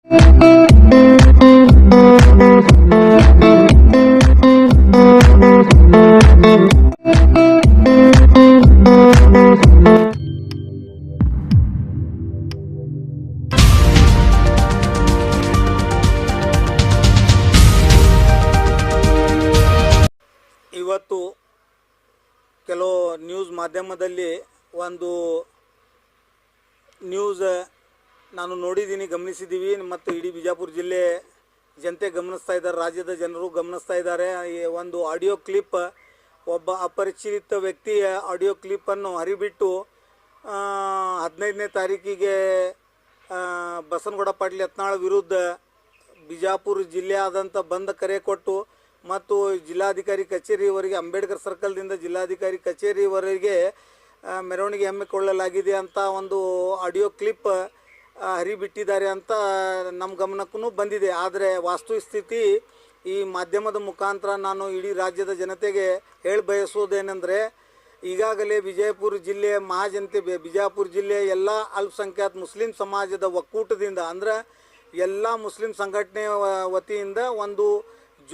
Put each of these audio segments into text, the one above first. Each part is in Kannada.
ಇವತ್ತು ಕೆಲವು ನ್ಯೂಸ್ ಮಾಧ್ಯಮದಲ್ಲಿ ಒಂದು ನ್ಯೂಸ್ ನಾನು ನೋಡಿದ್ದೀನಿ, ಗಮನಿಸಿದ್ದೀವಿ ಮತ್ತು ಇಡೀ ಬಿಜಾಪುರ ಜಿಲ್ಲೆ ಜನತೆ ಗಮನಿಸ್ತಾ ಇದ್ದಾರೆ, ರಾಜ್ಯದ ಜನರು ಗಮನಿಸ್ತಾ ಇದ್ದಾರೆ. ಈ ಒಂದು ಆಡಿಯೋ ಕ್ಲಿಪ್, ಒಬ್ಬ ಅಪರಿಚಿತ ವ್ಯಕ್ತಿಯ ಆಡಿಯೋ ಕ್ಲಿಪ್ಪನ್ನು ಹರಿಬಿಟ್ಟು 15ನೇ ತಾರೀಕಿಗೆ ಬಸನಗೌಡ ಪಾಟೀಲ್ ಯತ್ನಾಳ್ ವಿರುದ್ಧ ಬಿಜಾಪುರ ಜಿಲ್ಲೆಯಾದಂಥ ಬಂದ್ ಕರೆ ಕೊಟ್ಟು ಮತ್ತು ಜಿಲ್ಲಾಧಿಕಾರಿ ಕಚೇರಿವರೆಗೆ, ಅಂಬೇಡ್ಕರ್ ಸರ್ಕಲ್ದಿಂದ ಜಿಲ್ಲಾಧಿಕಾರಿ ಕಚೇರಿವರೆಗೆ ಮೆರವಣಿಗೆ ಹಮ್ಮಿಕೊಳ್ಳಲಾಗಿದೆ ಅಂತ ಒಂದು ಆಡಿಯೋ ಕ್ಲಿಪ್ ಹರಿಬಿಟ್ಟಿದ್ದಾರೆ ಅಂತ ನಮ್ಮ ಗಮನಕ್ಕೂ ಬಂದಿದೆ. ಆದರೆ ವಾಸ್ತುಸ್ಥಿತಿ ಈ ಮಾಧ್ಯಮದ ಮುಖಾಂತರ ನಾನು ಇಡೀ ರಾಜ್ಯದ ಜನತೆಗೆ ಹೇಳಿ ಬಯಸುವುದೇನೆಂದರೆ, ಈಗಾಗಲೇ ವಿಜಯಪುರ ಜಿಲ್ಲೆಯ ಮಹಾಜನತೆ, ಬಿಜಾಪುರ ಜಿಲ್ಲೆಯ ಎಲ್ಲ ಅಲ್ಪಸಂಖ್ಯಾತ ಮುಸ್ಲಿಂ ಸಮಾಜದ ಒಕ್ಕೂಟದಿಂದ, ಅಂದರೆ ಎಲ್ಲ ಮುಸ್ಲಿಂ ಸಂಘಟನೆಯ ವತಿಯಿಂದ ಒಂದು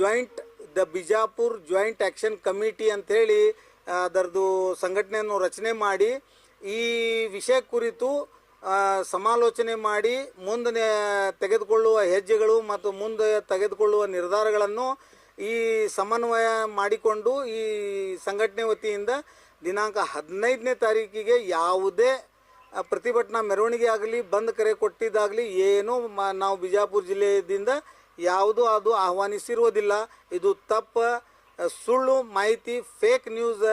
joint the Bijapur joint action committee ಅಂಥೇಳಿ ಅದರದ್ದು ಸಂಘಟನೆಯನ್ನು ರಚನೆ ಮಾಡಿ ಈ ವಿಷಯ ಕುರಿತು ಸಮಾಲೋಚನೆ ಮಾಡಿ ಮುಂದೆ ತೆಗೆದುಕೊಳ್ಳುವ ಹೆಜ್ಜೆಗಳು ಮತ್ತು ಮುಂದೆ ತೆಗೆದುಕೊಳ್ಳುವ ನಿರ್ಧಾರಗಳನ್ನು ಈ ಸಮನ್ವಯ ಮಾಡಿಕೊಂಡು ಈ ಸಂಘಟನೆ ವತಿಯಿಂದ ದಿನಾಂಕ 15ನೇ ತಾರೀಕಿಗೆ ಯಾವುದೇ ಪ್ರತಿಭಟನಾ ಮೆರವಣಿಗೆ ಆಗಲಿ, ಬಂದ್ ಕರೆ ಕೊಟ್ಟಿದ್ದಾಗಲಿ ಏನೂ ನಾವು ಬಿಜಾಪುರ ಜಿಲ್ಲೆಯಿಂದ ಯಾವುದು ಅದು ಆಹ್ವಾನಿಸಿರುವುದಿಲ್ಲ. ಇದು ತಪ್ಪು, ಸುಳ್ಳು ಮಾಹಿತಿ, ಫೇಕ್ ನ್ಯೂಸ್.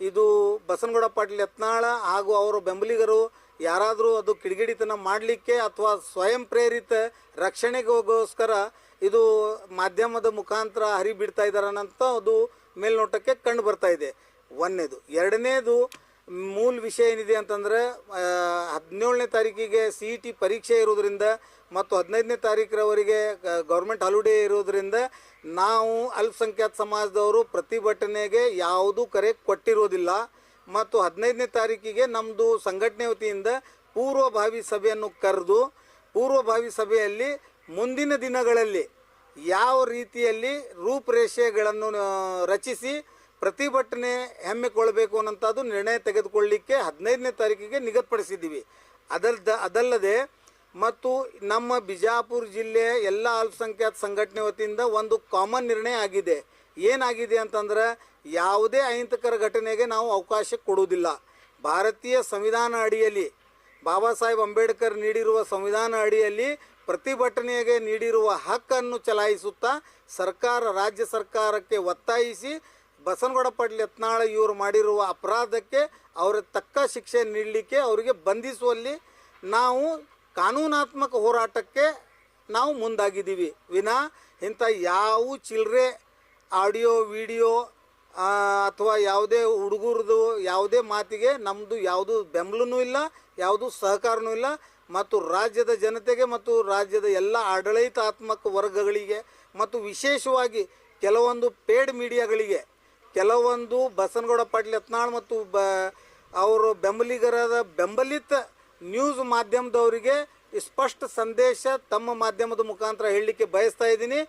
ಇದು ಬಸನಗೌಡ ಪಾಟೀಲ್ ಯತ್ನಾಳ ಹಾಗೂ ಅವರ ಬೆಂಬಲಿಗರು ಯಾರಾದರೂ ಅದು ಕಿಡಿಗೇಡಿತನ ಮಾಡಲಿಕ್ಕೆ ಅಥವಾ ಸ್ವಯಂ ಪ್ರೇರಿತ ರಕ್ಷಣೆಗೋಸ್ಕರ ಇದು ಮಾಧ್ಯಮದ ಮುಖಾಂತರ ಹರಿಬಿಡ್ತಾ ಇದ್ದಾರೆ ಅನ್ನೋಂಥ ಅದು ಮೇಲ್ನೋಟಕ್ಕೆ ಕಂಡು ಬರ್ತಾ ಇದೆ. ಒಂದನೇದು. ಎರಡನೇದು ಮೂಲ ವಿಷಯ ಏನಿದೆ ಅಂತಂದರೆ, 17ನೇ ತಾರೀಕಿಗೆ CET ಪರೀಕ್ಷೆ ಇರೋದ್ರಿಂದ ಮತ್ತು 15ನೇ ತಾರೀಕರವರೆಗೆ ಗೌರ್ಮೆಂಟ್ ಹಾಲಿಡೇ ಇರೋದ್ರಿಂದ ನಾವು ಅಲ್ಪಸಂಖ್ಯಾತ ಸಮಾಜದವರು ಪ್ರತಿಭಟನೆಗೆ ಯಾವುದೂ ಕರೆ ಕೊಟ್ಟಿರೋದಿಲ್ಲ. ಮತ್ತು 15ನೇ ತಾರೀಕಿಗೆ ನಮ್ಮದು ಸಂಘಟನೆ ವತಿಯಿಂದ ಪೂರ್ವಭಾವಿ ಸಭೆಯನ್ನು ಕರೆದು, ಪೂರ್ವಭಾವಿ ಸಭೆಯಲ್ಲಿ ಮುಂದಿನ ದಿನಗಳಲ್ಲಿ ಯಾವ ರೀತಿಯಲ್ಲಿ ರೂಪರೇಷೆಗಳನ್ನು ರಚಿಸಿ ಪ್ರತಿಭಟನೆ ಹಮ್ಮಿಕೊಳ್ಳಬೇಕು ಅನ್ನೋಂಥದ್ದು ನಿರ್ಣಯ ತೆಗೆದುಕೊಳ್ಳಲಿಕ್ಕೆ 15ನೇ ತಾರೀಕಿಗೆ ನಿಗದಿಪಡಿಸಿದ್ದೀವಿ. ಅದಲ್ಲದೆ ಮತ್ತು ನಮ್ಮ ಬಿಜಾಪುರ ಜಿಲ್ಲೆಯ ಎಲ್ಲ ಅಲ್ಪಸಂಖ್ಯಾತ ಸಂಘಟನೆ ವತಿಯಿಂದ ಒಂದು ಕಾಮನ್ ನಿರ್ಣಯ ಆಗಿದೆ. ಏನಾಗಿದೆ ಅಂತಂದ್ರೆ, ಯಾವುದೇ ಅಹಿಂಸಕರ ಘಟನೆಗೆ ನಾವು ಅವಕಾಶ ಕೊಡುವುದಿಲ್ಲ. ಭಾರತೀಯ ಸಂವಿಧಾನ ಅಡಿಯಲ್ಲಿ, ಬಾಬಾ ಸಾಹೇಬ್ ಅಂಬೇಡ್ಕರ್ ನೀಡಿರುವ ಸಂವಿಧಾನ ಅಡಿಯಲ್ಲಿ ಪ್ರತಿಭಟನೆಗೆ ನೀಡಿರುವ ಹಕ್ಕನ್ನು ಚಲಾಯಿಸುತ್ತಾ ರಾಜ್ಯ ಸರ್ಕಾರಕ್ಕೆ ಒತ್ತಾಯಿಸಿ ಬಸನಗೌಡ ಪಾಟೀಲ್ ಯತ್ನಾಳ ಇವರು ಮಾಡಿರುವ ಅಪರಾಧಕ್ಕೆ ಅವರ ತಕ್ಕ ಶಿಕ್ಷೆ ನೀಡಲಿಕ್ಕೆ, ಅವರಿಗೆ ಬಂಧಿಸುವಲ್ಲಿ ನಾವು ಕಾನೂನಾತ್ಮಕ ಹೋರಾಟಕ್ಕೆ ನಾವು ಮುಂದಾಗಿದ್ದೀವಿ. ವಿನಾ ಇಂಥ ಯಾವ ಚಿಲ್ಲರೆ ಆಡಿಯೋ ವಿಡಿಯೋ ಅಥವಾ ಯಾವುದೇ ಹುಡುಗರದು ಯಾವುದೇ ಮಾತಿಗೆ ನಮ್ಮದು ಯಾವುದು ಬೆಂಬಲನೂ ಇಲ್ಲ, ಯಾವುದು ಸಹಕಾರನೂ ಇಲ್ಲ. ಮತ್ತು ರಾಜ್ಯದ ಜನತೆಗೆ ಮತ್ತು ರಾಜ್ಯದ ಎಲ್ಲ ಆಡಳಿತಾತ್ಮಕ ವರ್ಗಗಳಿಗೆ ಮತ್ತು ವಿಶೇಷವಾಗಿ ಕೆಲವೊಂದು ಪೇಡ್ ಮೀಡಿಯಾಗಳಿಗೆ, ಕೆಲವೊಂದು ಬಸನಗೌಡ ಪಾಟೀಲ್ ಯತ್ನಾಳ್ ಮತ್ತು ಅವರು ಬೆಂಬಲಿಗರಾದ ಬೆಂಬಲಿತ ನ್ಯೂಸ್ ಮಾಧ್ಯಮದವರಿಗೆ ಸ್ಪಷ್ಟ ಸಂದೇಶ ತಮ್ಮ ಮಾಧ್ಯಮದ ಮುಖಾಂತರ ಹೇಳಲಿಕ್ಕೆ ಬಯಸ್ತಾ ಇದ್ದೀನಿ.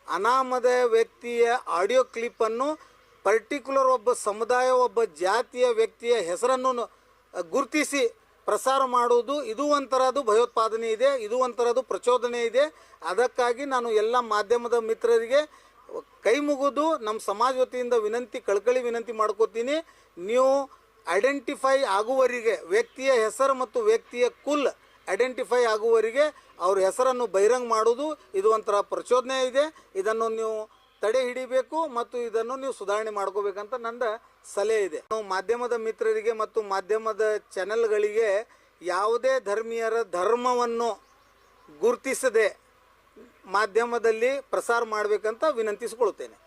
ಅನಾಮಧ ವ್ಯಕ್ತಿಯ ಆಡಿಯೋ ಕ್ಲಿಪ್ಪನ್ನು ಪರ್ಟಿಕ್ಯುಲರ್ ಒಬ್ಬ ಸಮುದಾಯ, ಒಬ್ಬ ಜಾತಿಯ ವ್ಯಕ್ತಿಯ ಹೆಸರನ್ನು ಗುರುತಿಸಿ ಪ್ರಸಾರ ಮಾಡುವುದು ಇದು ಒಂಥರದ್ದು ಭಯೋತ್ಪಾದನೆ ಇದೆ, ಇದು ಒಂಥರದ್ದು ಪ್ರಚೋದನೆ ಇದೆ. ಅದಕ್ಕಾಗಿ ನಾನು ಎಲ್ಲ ಮಾಧ್ಯಮದ ಮಿತ್ರರಿಗೆ ಕೈ ಮುಗಿದು ನಮ್ಮ ಸಮಾಜ ವತಿಯಿಂದ ಕಳಕಳಿ ವಿನಂತಿ ಮಾಡ್ಕೋತೀನಿ. ನೀವು ಐಡೆಂಟಿಫೈ ಆಗುವವರಿಗೆ, ವ್ಯಕ್ತಿಯ ಹೆಸರು ಮತ್ತು ವ್ಯಕ್ತಿಯ ಕುಲ್ ಐಡೆಂಟಿಫೈ ಆಗುವವರಿಗೆ ಅವ್ರ ಹೆಸರನ್ನು ಬಹಿರಂಗ ಮಾಡೋದು ಇದು ಒಂಥರ ಪ್ರಚೋದನೆ ಇದೆ. ಇದನ್ನು ನೀವು ತಡೆ ಹಿಡಿಬೇಕು ಮತ್ತು ಇದನ್ನು ನೀವು ಸುಧಾರಣೆ ಮಾಡ್ಕೋಬೇಕಂತ ನನ್ನ ಸಲಹೆ ಇದೆ. ನಾವು ಮಾಧ್ಯಮದ ಮಿತ್ರರಿಗೆ ಮತ್ತು ಮಾಧ್ಯಮದ ಚಾನೆಲ್ಗಳಿಗೆ ಯಾವುದೇ ಧರ್ಮೀಯರ ಧರ್ಮವನ್ನು ಗುರುತಿಸದೆ ಮಾಧ್ಯಮದಲ್ಲಿ ಪ್ರಸಾರ ಮಾಡಬೇಕಂತ ವಿನಂತಿಸಿಕೊಳ್ಳುತ್ತೇನೆ.